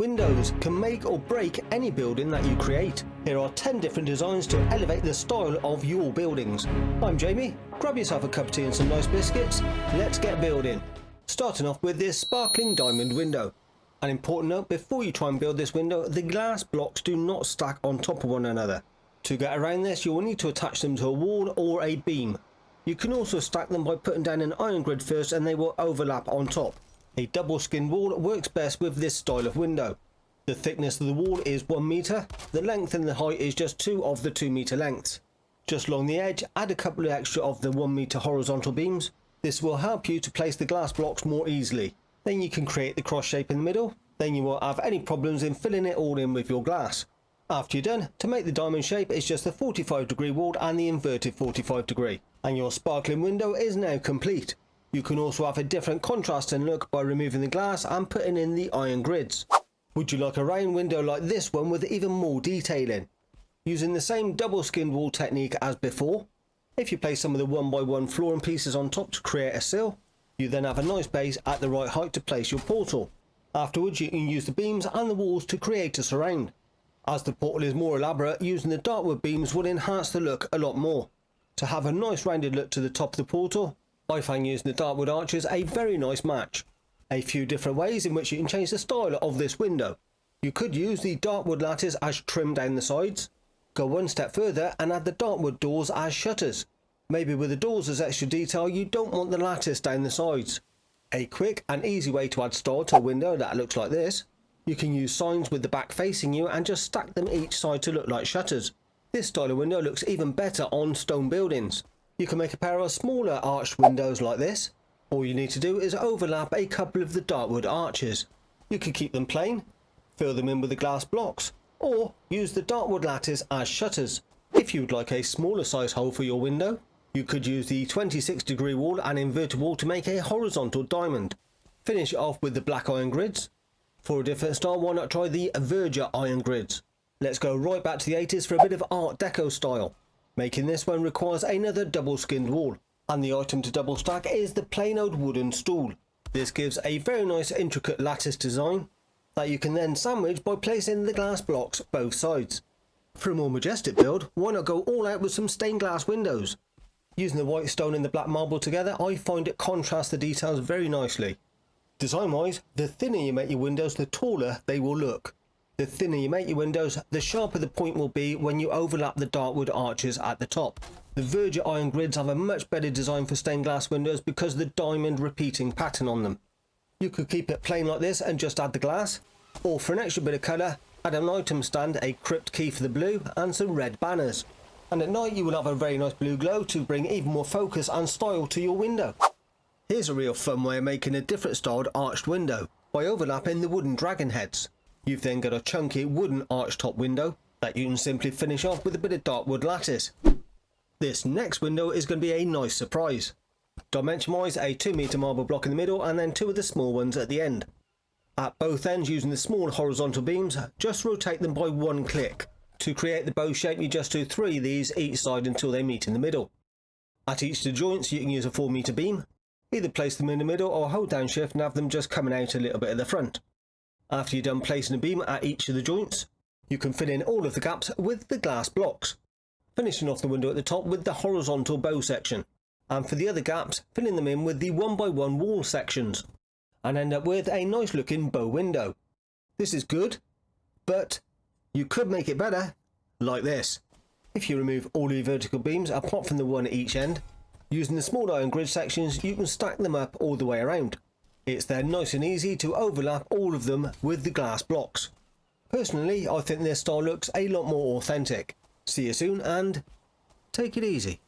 Windows can make or break any building that you create. Here are 10 different designs to elevate the style of your buildings. I'm Jamie, grab yourself a cup of tea and some nice biscuits, let's get building. Starting off with this sparkling diamond window. An important note before you try and build this window, the glass blocks do not stack on top of one another. To get around this, you will need to attach them to a wall or a beam. You can also stack them by putting down an iron grid first and they will overlap on top. A double skinned wall works best with this style of window. The thickness of the wall is 1 meter, the length and the height is just 2 of the 2 meter lengths. Just along the edge, add a couple of extra of the 1 meter horizontal beams. This will help you to place the glass blocks more easily. Then you can create the cross shape in the middle, then you won't have any problems in filling it all in with your glass. After you're done, to make the diamond shape it's just the 45-degree wall and the inverted 45-degree. And your sparkling window is now complete. You can also have a different contrast and look by removing the glass and putting in the iron grids. Would you like a round window like this one with even more detailing? Using the same double skinned wall technique as before, if you place some of the 1x1 flooring pieces on top to create a sill, you then have a nice base at the right height to place your portal. Afterwards you can use the beams and the walls to create a surround. As the portal is more elaborate, using the dartwood beams will enhance the look a lot more. To have a nice rounded look to the top of the portal, I find using the dartwood arches a very nice match. A few different ways in which you can change the style of this window. You could use the dartwood lattice as trim down the sides. Go one step further and add the dartwood doors as shutters. Maybe with the doors as extra detail you don't want the lattice down the sides. A quick and easy way to add style to a window that looks like this. You can use signs with the back facing you and just stack them each side to look like shutters. This style of window looks even better on stone buildings. You can make a pair of smaller arched windows like this. All you need to do is overlap a couple of the dartwood arches. You can keep them plain, fill them in with the glass blocks, or use the dartwood lattice as shutters. If you would like a smaller size hole for your window, you could use the 26-degree wall and inverted wall to make a horizontal diamond. Finish it off with the black iron grids. For a different style, why not try the Verger iron grids? Let's go right back to the 80s for a bit of Art Deco style. Making this one requires another double skinned wall, and the item to double stack is the plain old wooden stool. This gives a very nice intricate lattice design that you can then sandwich by placing the glass blocks both sides. For a more majestic build, why not go all out with some stained glass windows? Using the white stone and the black marble together, I find it contrasts the details very nicely. Design wise, the thinner you make your windows, the taller they will look. The thinner you make your windows, the sharper the point will be when you overlap the dartwood arches at the top. The Verger iron grids have a much better design for stained glass windows because of the diamond repeating pattern on them. You could keep it plain like this and just add the glass, or for an extra bit of colour, add an item stand, a crypt key for the blue and some red banners. And at night you will have a very nice blue glow to bring even more focus and style to your window. Here's a real fun way of making a different styled arched window, by overlapping the wooden dragon heads. You've then got a chunky wooden arched top window that you can simply finish off with a bit of dartwood lattice. This next window is going to be a nice surprise. Dimension wise, a 2 meter marble block in the middle and then 2 of the small ones at the end. At both ends, using the small horizontal beams, just rotate them by 1 click. To create the bow shape you just do 3 of these each side until they meet in the middle. At each of the joints you can use a 4 meter beam. Either place them in the middle or hold down shift and have them just coming out a little bit at the front. After you're done placing a beam at each of the joints, you can fill in all of the gaps with the glass blocks, finishing off the window at the top with the horizontal bow section, and for the other gaps, filling them in with the 1x1 wall sections, and end up with a nice looking bow window. This is good, but you could make it better, like this. If you remove all your vertical beams apart from the one at each end, using the small iron grid sections you can stack them up all the way around. It's then nice and easy to overlap all of them with the glass blocks. Personally, I think this style looks a lot more authentic. See you soon and take it easy.